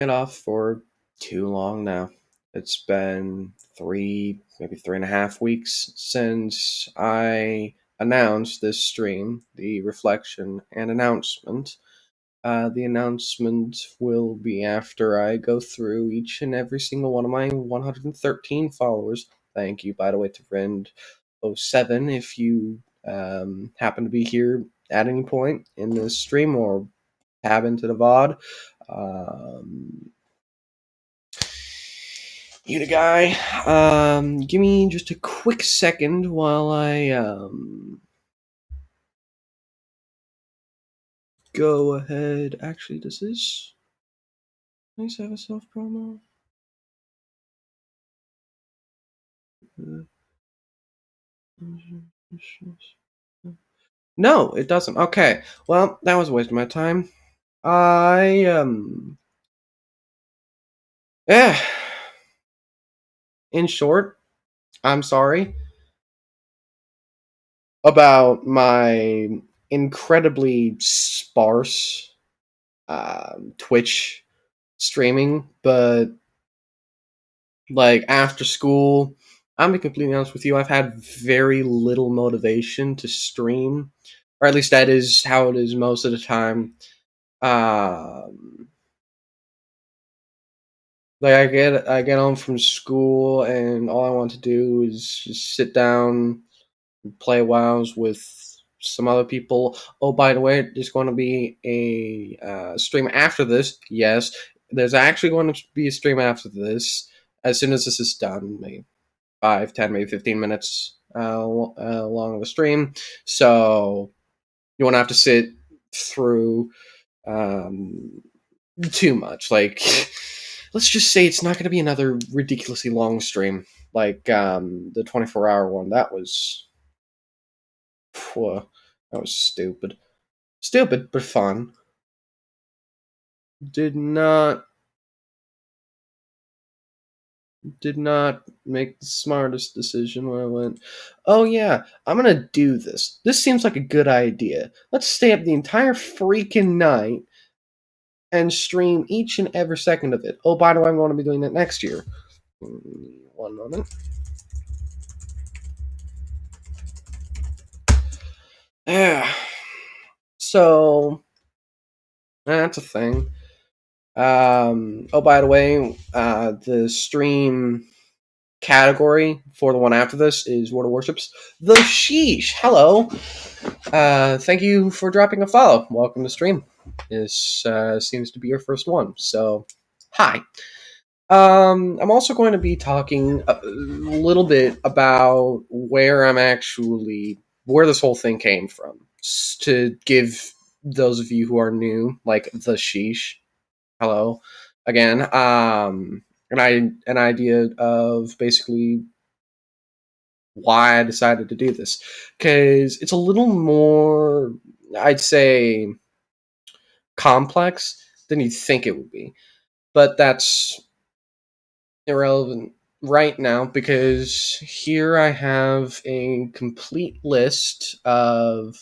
It off for too long now. It's been maybe 3.5 weeks since I announced this stream, the reflection and announcement. The announcement will be after I go through each and every single one of my 113 followers. Thank you, by the way, to Friend07 if you happen to be here at any point in this stream or tab into the VOD. You the guy. Give me just a quick second while I go ahead. Actually, does this nice have a self promo? No, it doesn't. Okay, well, that was a waste of my time. Yeah. In short, I'm sorry about my incredibly sparse Twitch streaming, but like after school, I'm being completely honest with you, I've had very little motivation to stream, or at least that is how it is most of the time. Like I get home from school and all I want to do is just sit down and play WoWs with some other people. Oh, by the way, there's going to be a stream after this. Yes, there's actually going to be a stream after this as soon as this is done. Maybe 5, 10, maybe 15 minutes long of a stream. So you won't have to sit through um, too much. Like, let's just say it's not going to be another ridiculously long stream like the 24-hour one. That was stupid. Stupid, but fun. Did not make the smartest decision when I went, oh yeah, I'm gonna do this. This seems like a good idea. Let's stay up the entire freaking night and stream each and every second of it. Oh, by the way, I'm going to be doing that next year. One moment. Yeah. So that's a thing. Oh, by the way, the stream category for the one after this is World of Warships. The Sheesh. Hello. Thank you for dropping a follow. Welcome to stream. This seems to be your first one. So, hi. I'm also going to be talking a little bit about where this whole thing came from. To give those of you who are new, like the Sheesh, hello again, an idea of basically why I decided to do this. Because it's a little more, I'd say, complex than you'd think it would be. But that's irrelevant right now because here I have a complete list of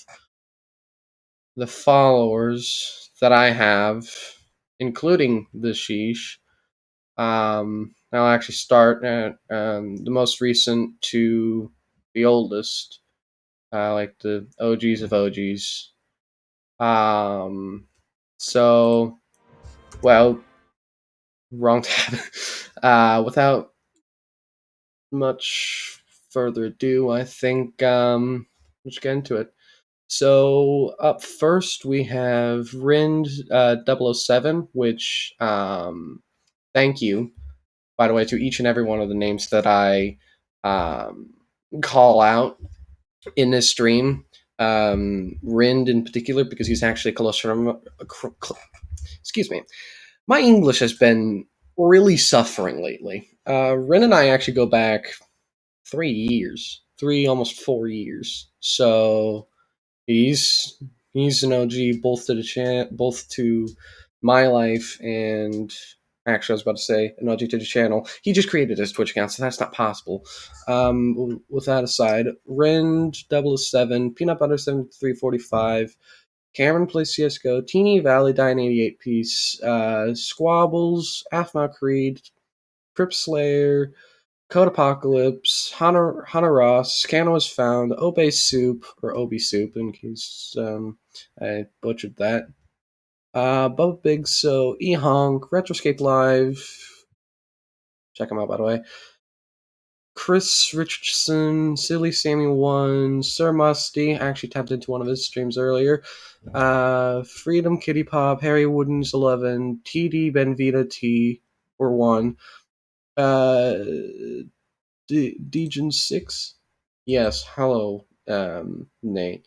the followers that I have, including the Sheesh. I'll actually start at the most recent to the oldest, like the OGs of OGs. So, well, wrong tab. Without much further ado, I think let's get into it. So up first we have Rind 007, which thank you, by the way, to each and every one of the names that I call out in this stream. Rind in particular, because he's actually close from. Excuse me. My English has been really suffering lately. Ren and I actually go back 3 years, almost 4 years. So he's an OG both to my life and actually I was about to say an OG to the channel. He just created his Twitch account, so that's not possible. With that aside, Rend 007, Peanut Butter 7345, Cameron plays CSGO, Teeny Valley, Dying 88 piece, Squabbles, Athma Creed, Crip Slayer, Code Apocalypse, Hana Ross, Scano was found, Obey Soup, or Obi Soup, in case I butchered that. Bubba Big So, E Honk, Retroscape Live, check him out by the way. Chris Richardson, Silly Sammy 1, Sir Musty, I actually tapped into one of his streams earlier. Freedom Kitty Pop, Harry Woodens 11, TD Benvita T, or 1. Dejan 6? Yes, hello, Nate.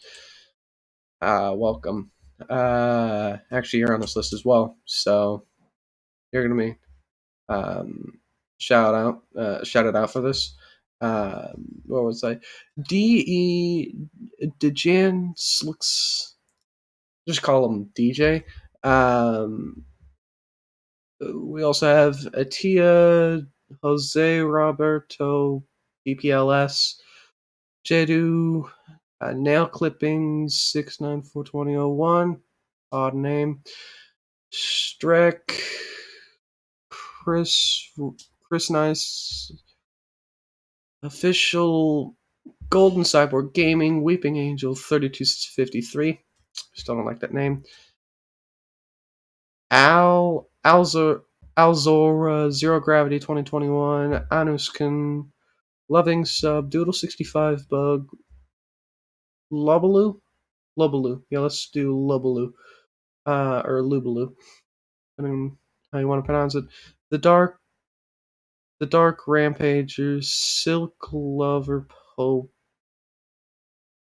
Welcome. Actually, you're on this list as well, so you're gonna be shouted out for this. What was I? D.E. Dejan Slix. Just call him DJ. We also have Atia, Jose Roberto, BPLS, Jedu, Nail Clippings, 6942001, odd name, Strek, Chris Nice, Official, Golden Cyborg Gaming, Weeping Angel, 3253, still don't like that name, Alzora, Zero Gravity 2021, Anuskin, Loving Sub, Doodle65 Bug, Lobaloo? Lobaloo. Yeah, let's do Lobaloo. Or Lubaloo. I mean, how you want to pronounce it. The Dark Rampagers, Silk Lover Pope.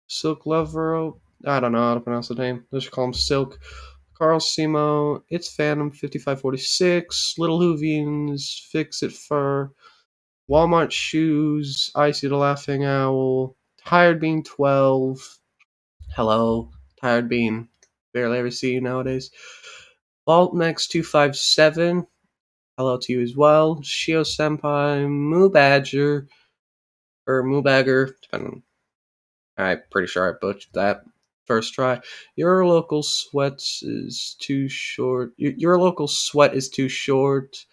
Silk Lover, I don't know how to pronounce the name. Let's just call him Silk. Carl Simo, It's Phantom 5546, Little Hoovians, Fix It Fur, Walmart Shoes, Icy the Laughing Owl, Tired Bean 12. Hello, Tired Bean. Barely ever see you nowadays. Vaultnex 257. Hello to you as well. Shio Senpai, Moo Badger, or Moo Bagger, depending. I'm pretty sure I butchered that first try. Your local sweat is too short. Your local sweat is too short.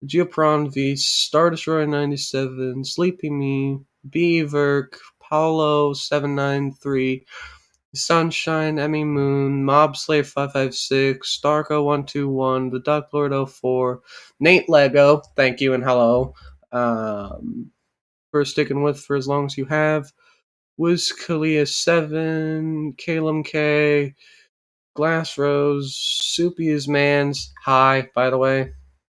Geopron V, Star Destroyer 97, Sleepy Me, Beaver, Paulo 793, Sunshine, Emmy Moon, Mob Slayer 556, Starco 121, The Duck Lord 04, Nate Lego, thank you and hello. For sticking with for as long as you have. Wiz Kalia 7, Calum K, Glass Rose, Soupy is Mans, hi, by the way.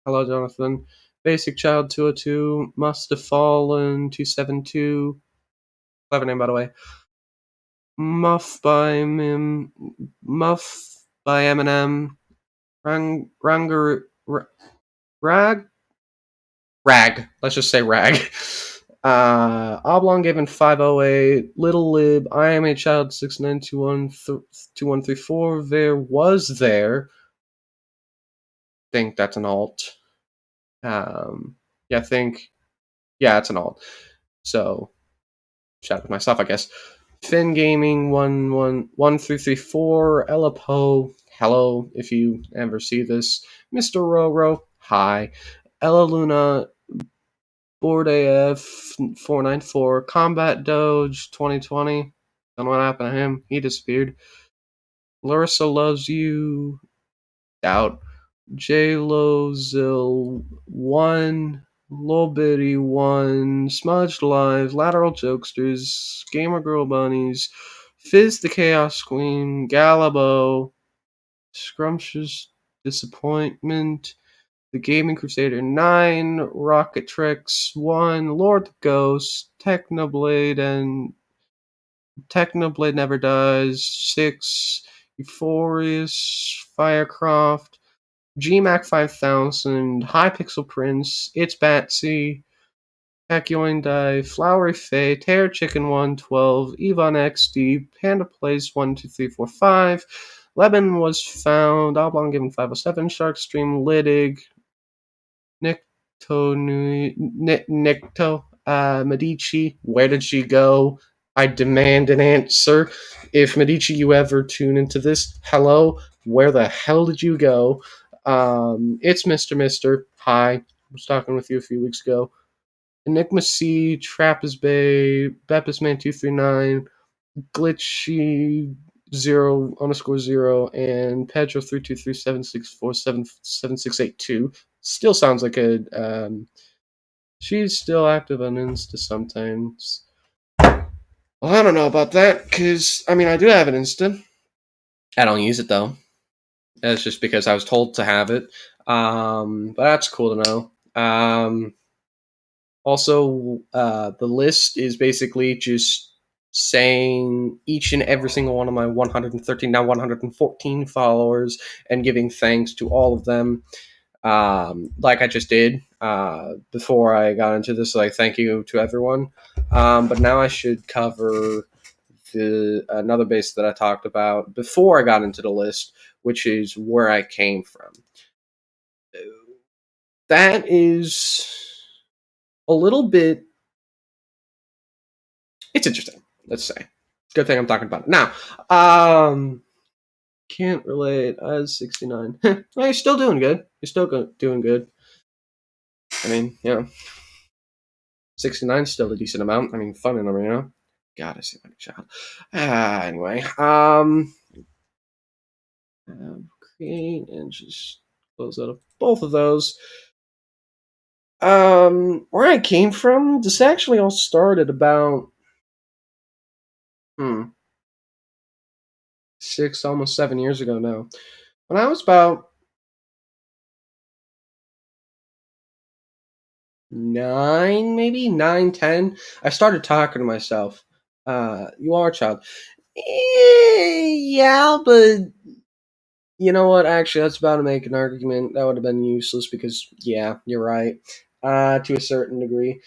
Hello, Jonathan. Basic Child 202, Must Have Fallen 272. Clever name, by the way. Muff by Eminem. Rag. Let's just say Rag. Oblong given 508. Little Lib. I am a child 69212134. There. Think that's an alt. Yeah, it's an alt. So, shout out to myself, I guess. Finn Gaming 11334. Ella Poe. Hello, if you ever see this. Mr. Roro. Hi. Ella Luna. Board AF 494. Combat Doge 2020. Don't know what happened to him. He disappeared. Larissa Loves You. Doubt. J Lozil 1. Lil Bitty 1. Smudged Live. Lateral Jokesters. Gamer Girl Bunnies. Fizz the Chaos Queen. Galabo. Scrumptious Disappointment. The Gaming Crusader 9, Rocket Tricks 1, Lord Ghost, Technoblade Never Dies 6, Euphorious, Firecroft, GMAC 5000, Hypixel Prince, It's Batsy, Pacioindai, Flowery Fae, Terror Chicken 112, Evon XD, Panda Plays 12345, Lemon Was Found, Oblong Given 507, Sharkstream, Liddig, Medici, Where Did She Go? I demand an answer. If Medici, you ever tune into this, hello, where the hell did you go? It's Mr. Mister. Hi. I was talking with you a few weeks ago. Enigma C, Trappist Bay, Bepis Man 239, Glitchy 0_0, and Pedro 32376477682. Still sounds like a she's still active on Insta sometimes. Well, I don't know about that, because, I mean, I do have an Insta. I don't use it, though. That's just because I was told to have it. But that's cool to know. Also, the list is basically just saying each and every single one of my 113, now 114 followers, and giving thanks to all of them, like I just did before I got into this. Like, thank you to everyone. But now I should cover another base that I talked about before I got into the list, which is where I came from. That is a little bit. It's interesting. Let's say. Good thing I'm talking about it now. Can't relate. I was 69. Well, you're still doing good. You're still doing good. I mean, 69 is still a decent amount. I mean, fun number. God, I see my child. Anyway, create and just close out of both of those. Where I came from, this actually all started about 6, almost 7 years ago now. When I was about 9, maybe 9, 10, I started talking to myself. You are a child. Yeah, but you know what? Actually, I was about to make an argument that would have been useless because, yeah, you're right. To a certain degree.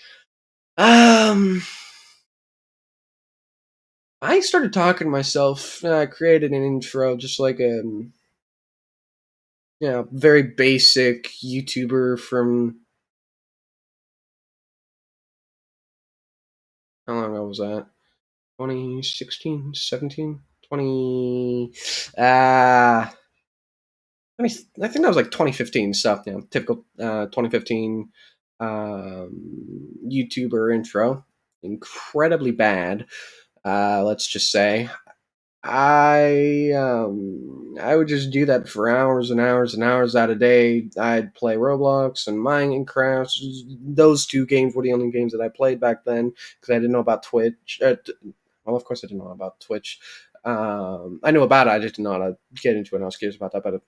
I started talking to myself. I created an intro, just like a very basic YouTuber from, how long ago was that? 2016, 17, 20. I think that was like 2015 stuff. Typical 2015 YouTuber intro. Incredibly bad. Let's just say. I would just do that for hours and hours and hours out of day. I'd play Roblox and Minecraft. Those two games were the only games that I played back then because I didn't know about Twitch. Well, of course I didn't know about Twitch. I knew about it. I just didn't know how to get into it. And I was curious about that, but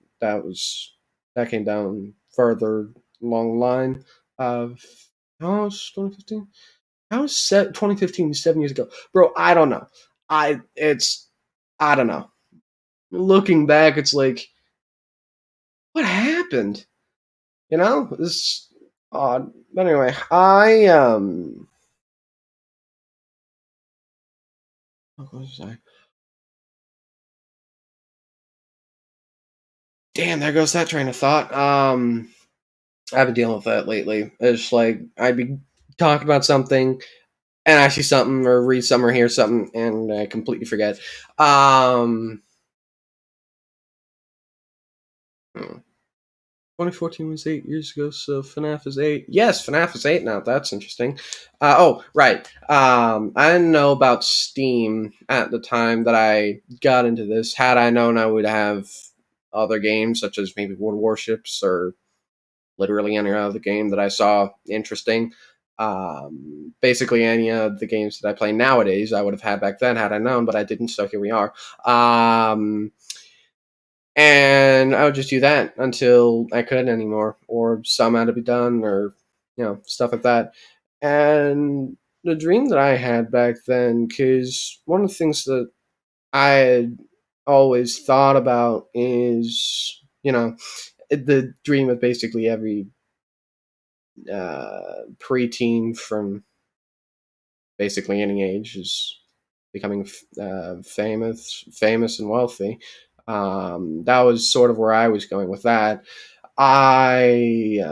that came down further along the line of how was 2015? How was 2015 7 years ago, bro? I don't know. I don't know. Looking back, it's like, what happened? It's odd. But anyway, what was I? Damn, there goes that train of thought. I've been dealing with that lately. It's like I'd be talking about something, and I see something or read something or hear something, and I completely forget. Hmm. 2014 was 8 years ago, so FNAF is 8. Yes, FNAF is 8 now. That's interesting. Oh, right. I didn't know about Steam at the time that I got into this. Had I known, I would have other games, such as maybe World Warships or literally any other game that I saw interesting. Basically, any of the games that I play nowadays, I would have had back then had I known, but I didn't, so here we are. And I would just do that until I couldn't anymore, or some had to be done, or stuff like that. And the dream that I had back then, because one of the things that I had always thought about is, the dream of basically every preteen from basically any age is becoming famous and wealthy. That was sort of where I was going with that. I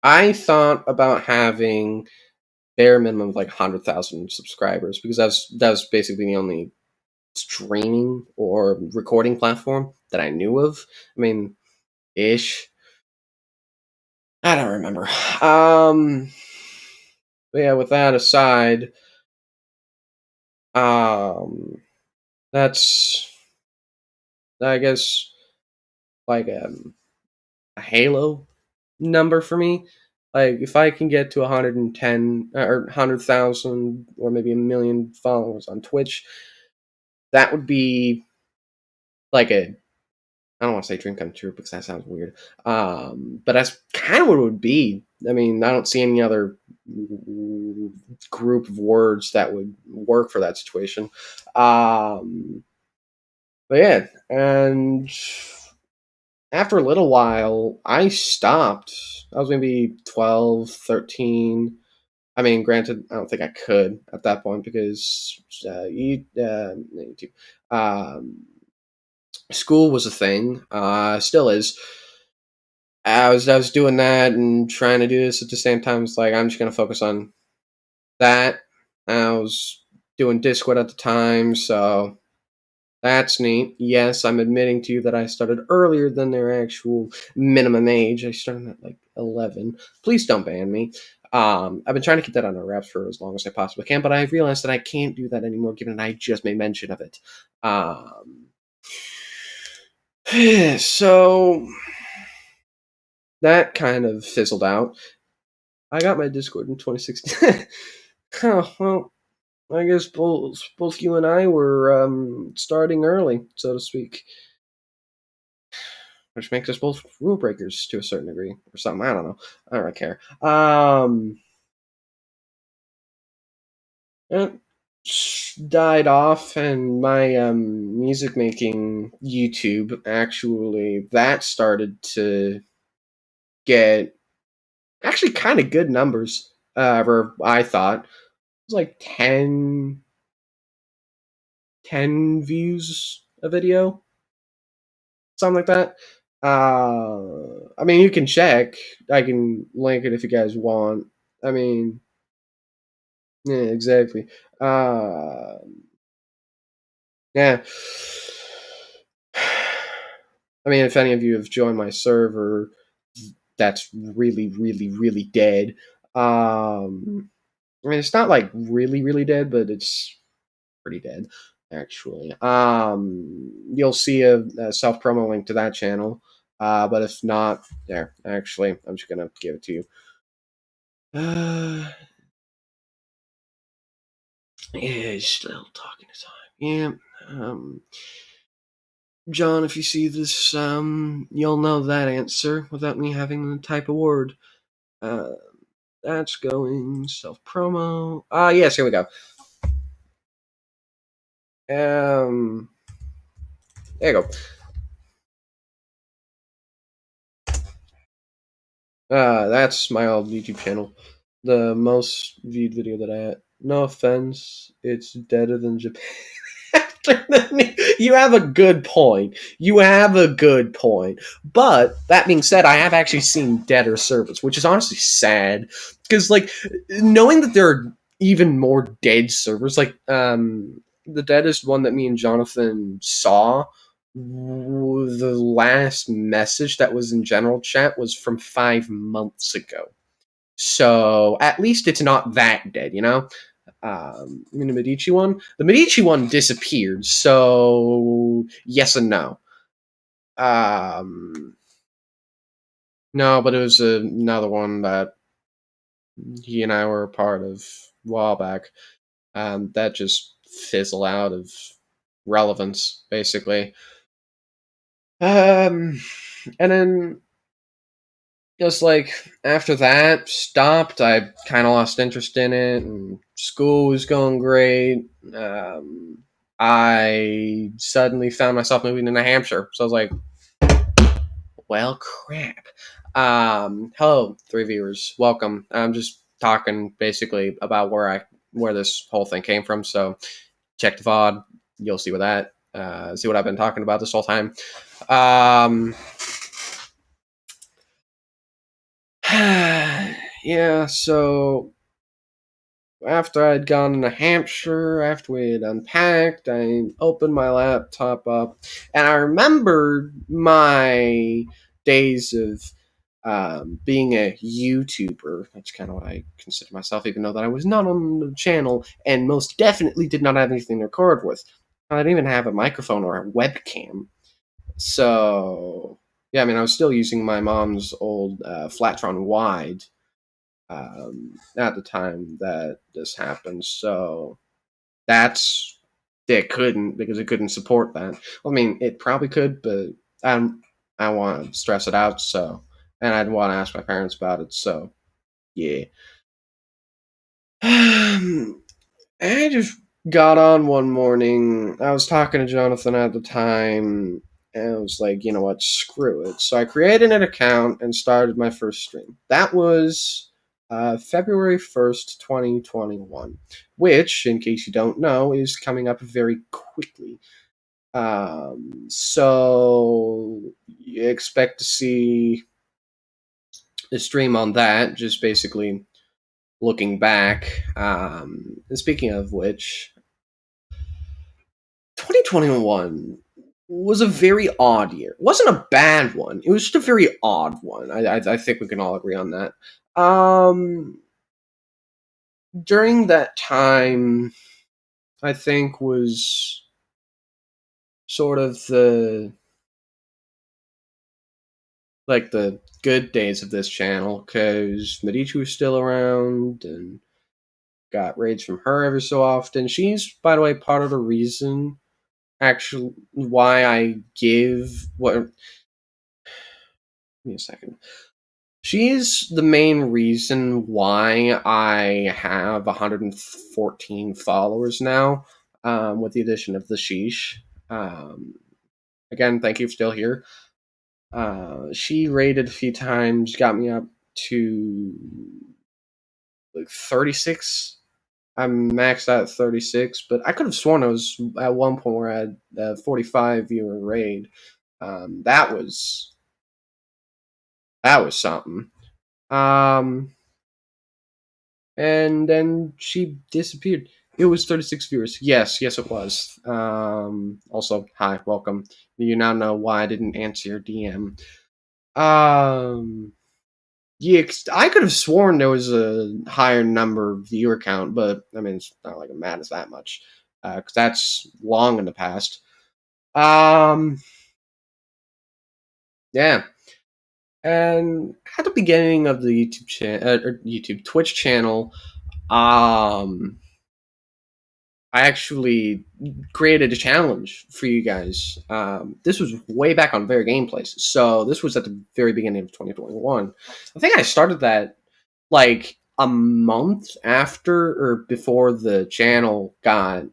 I thought about having bare minimum of like 100,000 subscribers, because that was basically the only streaming or recording platform that I knew of. I mean, ish. I don't remember. But yeah, with that aside, um, that's, I guess, like a Halo number for me. Like, if I can get to 110 or 100,000 or maybe a million followers on Twitch, that would be like a, I don't want to say dream come true because that sounds weird. But that's kind of what it would be. I mean, I don't see any other group of words that would work for that situation. But yeah, and after a little while, I stopped. I was maybe 12, 13. I mean, granted, I don't think I could at that point because YouTube, um, school was a thing. Still is. I was doing that and trying to do this at the same time. It's like I'm just gonna focus on that. I was doing Discord at the time, so that's neat. Yes, I'm admitting to you that I started earlier than their actual minimum age. I started at like 11. Please don't ban me. I've been trying to keep that under wraps for as long as I possibly can, but I realized that I can't do that anymore, given that I just made mention of it. So that kind of fizzled out. I got my Discord in 2016. Oh, well, I guess both you and I were starting early, so to speak, which makes us both rule breakers to a certain degree, or something. I don't know. I don't really care. It died off, and my music making YouTube actually that started to get actually kind of good numbers. Or I thought it was like 10 views a video, something like that. I mean, you can check. I can link it if you guys want. I mean, yeah, exactly. Uh, yeah. I mean, if any of you have joined my server, that's really, really, really dead. I mean, it's not like really, really dead, but it's pretty dead, actually. You'll see a self promo link to that channel. But if not, there. Actually, I'm just gonna give it to you. Yeah, he's still talking to time. Yeah. John, if you see this, you'll know that answer without me having to type a word. Uh, that's going self promo. Yes, here we go. There you go. That's my old YouTube channel. The most viewed video that I had. No offense, it's deader than Japan. You have a good point. You have a good point. But that being said, I have actually seen deader servers, which is honestly sad. Because like knowing that there are even more dead servers, like the deadest one that me and Jonathan saw, the last message that was in general chat was from 5 months ago. So at least it's not that dead, you know? I mean, the Medici one disappeared, so yes and no. No, but it was another one that he and I were a part of a while back. That just fizzled out of relevance, basically. And then just like after that stopped, I kind of lost interest in it, and school was going great. I suddenly found myself moving to New Hampshire, so I was like, well, crap. Hello, three viewers, welcome. I'm just talking basically about where this whole thing came from. So check the VOD, you'll see see what I've been talking about this whole time. Yeah, so after I'd gone to Hampshire, after we had unpacked, I opened my laptop up, and I remembered my days of being a YouTuber. That's kind of what I consider myself, even though that I was not on the channel, and most definitely did not have anything to record with. I didn't even have a microphone or a webcam. So, yeah, I mean, I was still using my mom's old Flatron Wide at the time that this happened. So that's it couldn't because it couldn't support that. Well, I mean, it probably could, but I want to stress it out. So, and I'd want to ask my parents about it. So, yeah. I just got on one morning. I was talking to Jonathan at the time, and I was like, you know what, screw it. So I created an account and started my first stream. That was February 1st, 2021, which, in case you don't know, is coming up very quickly. So you expect to see a stream on that, just basically looking back. And speaking of which, 2021 was a very odd year. It wasn't a bad one. It was just a very odd one. I think we can all agree on that. During that time, I think was sort of the good days of this channel because Medici was still around and got raids from her every so often. She's, by the way, part of the reason actually why I give what. Give me a second. She's the main reason why I have 114 followers now, with the addition of the Sheesh. Um, Again, thank you for still here. She raided a few times, got me up to like 36. I'm maxed out at 36, but I could have sworn I was at one point where I had a 45 viewer raid. That was something. Um, and then she disappeared. It was 36 viewers. Yes, it was. Also, hi, welcome. You now know why I didn't answer your DM. Yeah, I could have sworn there was a higher number viewer count, but I mean, it's not like it matters that much because that's long in the past. Um, yeah, and at the beginning of the YouTube channel, or YouTube Twitch channel, um, I actually created a challenge for you guys. This was way back on Very Gameplays, so this was at the very beginning of 2021. I think I started that like a month after or before the channel got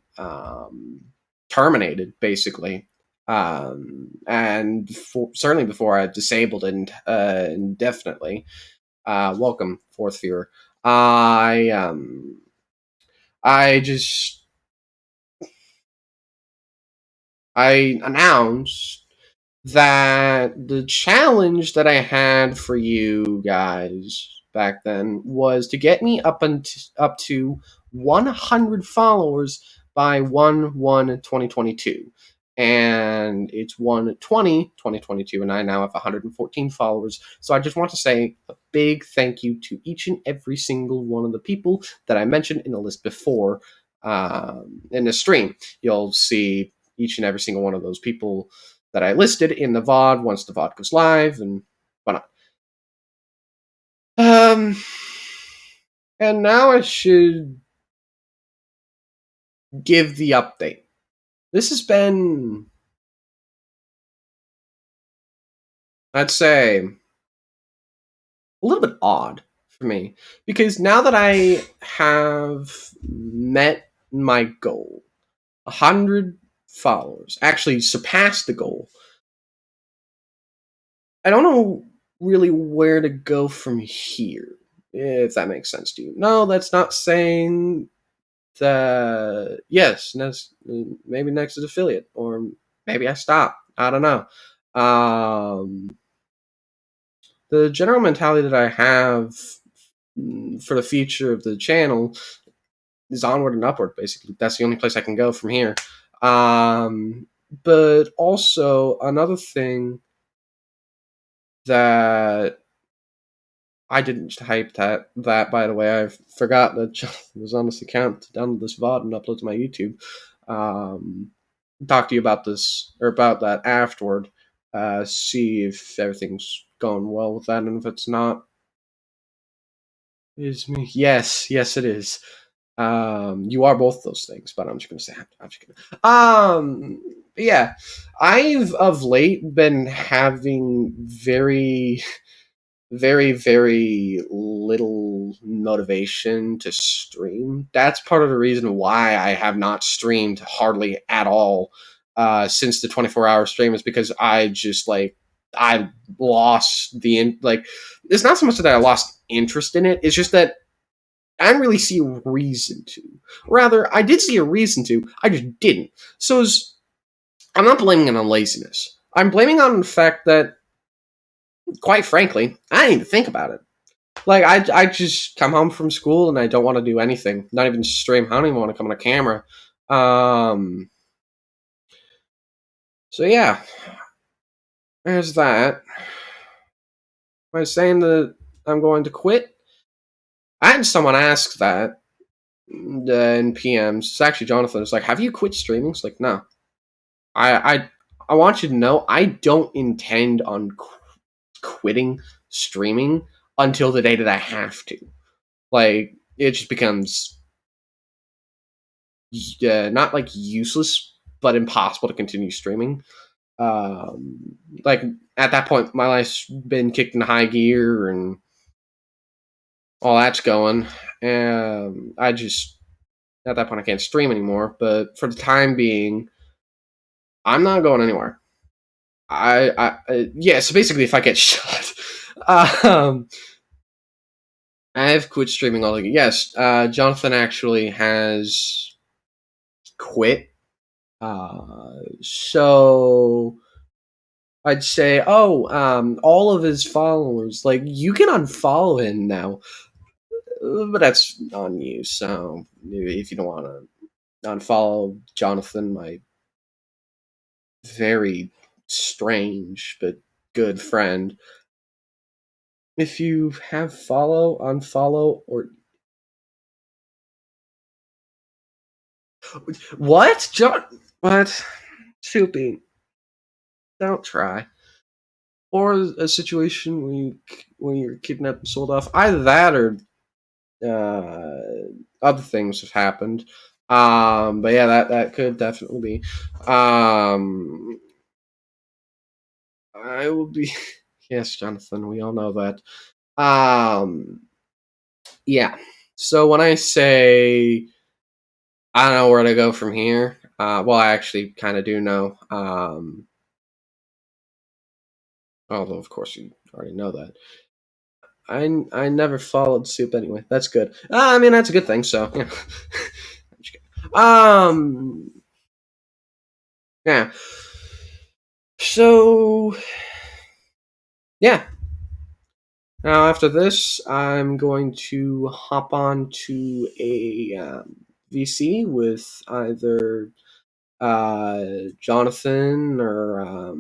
terminated, basically, and certainly before I disabled it indefinitely. Welcome, fourth viewer. I just I announced that the challenge that I had for you guys back then was to get me up to 100 followers by 1/1/2022. And it's 1/20/2022, and I now have 114 followers. So I just want to say a big thank you to each and every single one of the people that I mentioned in the list before. In the stream, you'll see each and every single one of those people that I listed in the VOD once the VOD goes live and whatnot. And now I should give the update. This has been, I'd say, a little bit odd for me because now that I have met my goal, 100 followers, actually surpassed the goal, I don't know really where to go from here, if that makes sense to you. No, that's not saying yes, maybe next is affiliate, or maybe I stop. I don't know. The general mentality that I have for the future of the channel is onward and upward. Basically, that's the only place I can go from here. But also another thing that I didn't hype that by the way. I forgot that Jonathan was on this account to download this VOD and upload to my YouTube. Um, talk to you about this or about that afterward. See if everything's going well with that, and if it's not, is me. Yes, it is. You are both those things, but I'm just gonna say I'm just kidding. Yeah, I've of late been having very little motivation to stream. That's part of the reason why I have not streamed hardly at all since the 24-hour stream is because I lost like it's not so much that I lost interest in it, it's just that I didn't really see a reason to. Rather, I did see a reason to, I just didn't. So I'm not blaming it on laziness. I'm blaming it on the fact that, quite frankly, I didn't even think about it. Like, I just come home from school and I don't want to do anything. Not even stream. I don't even want to come on a camera. So yeah, there's that. Am I saying that I'm going to quit? I had someone ask that in PMs. It's actually Jonathan. It's like, have you quit streaming? It's like, no. I want you to know I don't intend on quitting streaming until the day that I have to. Like, it just becomes not like useless, but impossible to continue streaming. Like at that point, my life's been kicked into high gear and all that's going. I just at that point I can't stream anymore. But for the time being, I'm not going anywhere. Yeah. So basically, if I get shot, um, I've quit streaming altogether. Yes, Jonathan actually has quit. So I'd say, all of his followers, like you can unfollow him now, but that's on you. So if you don't want to unfollow Jonathan, my very strange but good friend, if you have follow, unfollow, or what, John? What? Soupy, don't try. Or a situation when you're kidnapped and sold off. Either that or other things have happened. But yeah, that could definitely be. I will be. Yes, Jonathan. We all know that. Yeah. So when I say I don't know where to go from here, well, I actually kind of do know. Although of course you already know that. I never followed Soup anyway. That's good. I mean, that's a good thing. So yeah. um. Yeah. So yeah. Now after this, I'm going to hop on to a VC with either Jonathan or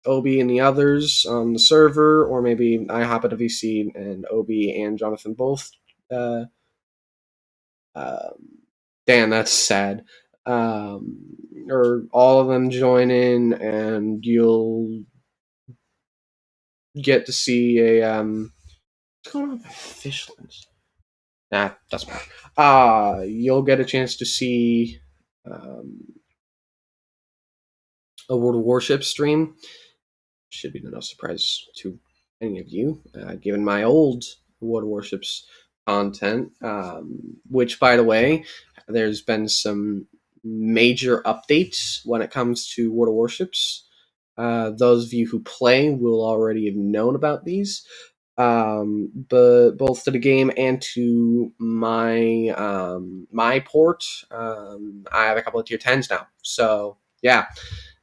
Obi and the others on the server, or maybe I hop at a VC and Obi and Jonathan both. Uh, um, Damn, that's sad. Or all of them join in, and you'll get to see a what's going on with my fish lens? Nah, doesn't matter. You'll get a chance to see um, a World of Warships stream. Should be no surprise to any of you, given my old World of Warships content. Which, by the way, there's been some major updates when it comes to World of Warships. Those of you who play will already have known about these. But both to the game and to my port, I have a couple of tier 10s now. So yeah,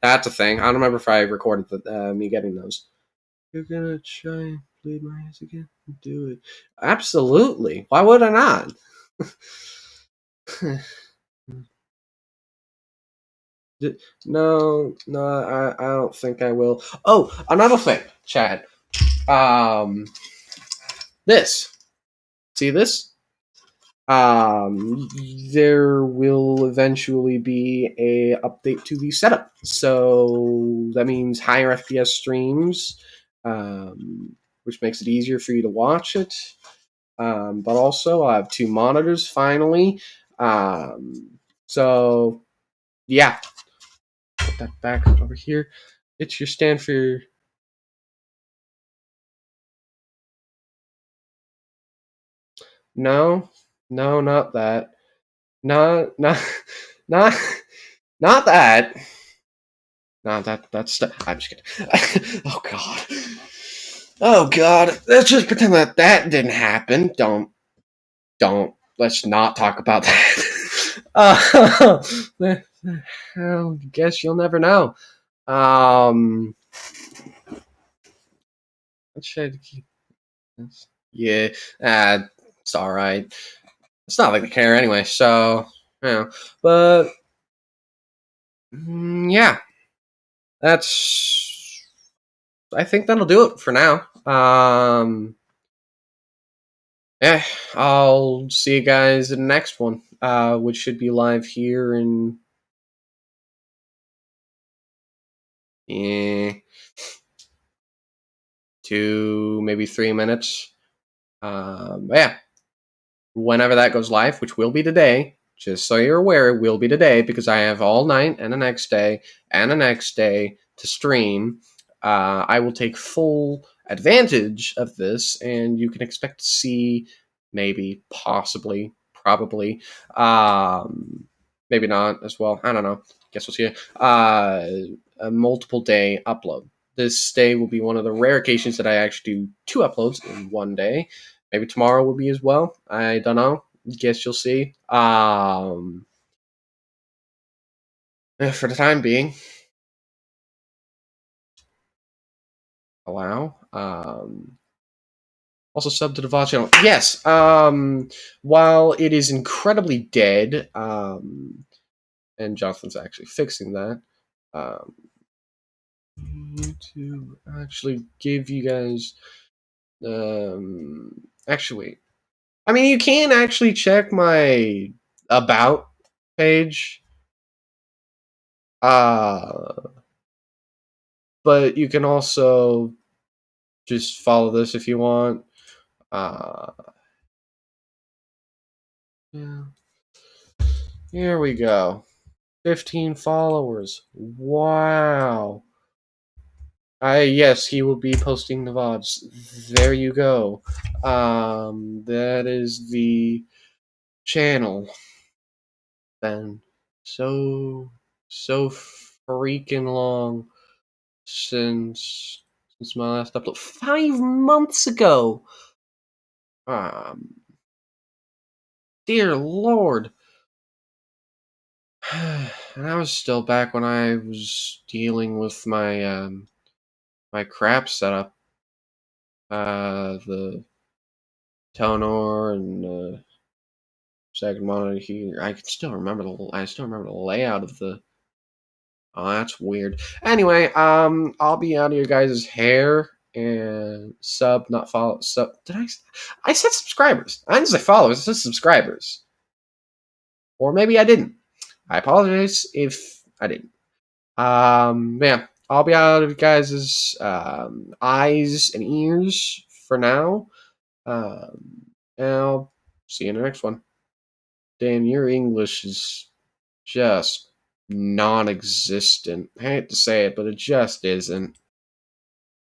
that's a thing. I don't remember if I recorded me getting those. You're gonna try and bleed my ass again? Do it. Absolutely. Why would I not? No, I don't think I will. Oh, another thing, Chad. Um, this. See this? Um, there will eventually be a update to the setup. So that means higher FPS streams, which makes it easier for you to watch it. But also, I have two monitors finally. So yeah, put that back over here. It's your stand for your. No, no, not that. Not, not, not that. No, that's. I'm just kidding. Oh god. Oh god. Let's just pretend that that didn't happen. Don't. Let's not talk about that. I guess you'll never know. Let's try to keep this. Yeah. It's all right. It's not like they care anyway. So yeah. But yeah, that's. I think that'll do it for now. Yeah, I'll see you guys in the next one, which should be live here in eh, 2, maybe 3 minutes. Yeah, whenever that goes live, which will be today, just so you're aware, it will be today because I have all night and the next day and the next day to stream. I will take full advantage of this, and you can expect to see maybe, possibly, probably, maybe not as well. I don't know. Guess we'll see. A multiple day upload. This day will be one of the rare occasions that I actually do 2 uploads in one day. Maybe tomorrow will be as well. I don't know. Guess you'll see. For the time being, allow. Also sub to the VOD channel. Yes. While it is incredibly dead, and Jonathan's actually fixing that. To actually give you guys. Actually, I mean, you can actually check my about page. But you can also just follow this if you want. Uh, yeah. Here we go. 15 followers. Wow. Yes, he will be posting the VODs. There you go. That is the channel. Then so freaking long since my last upload. 5 months ago. Um, dear Lord. And I was still back when I was dealing with my crap setup, the Tonor and second monitor here. I still remember the layout of the. Oh, that's weird. Anyway, I'll be out of your guys' hair and sub, not follow. Sub. Did I? I said subscribers. I didn't say followers. I said subscribers. Or maybe I didn't. I apologize if I didn't. Yeah, I'll be out of you guys' eyes and ears for now. And I'll see you in the next one. Dan, your English is just non existent. I hate to say it, but it just isn't.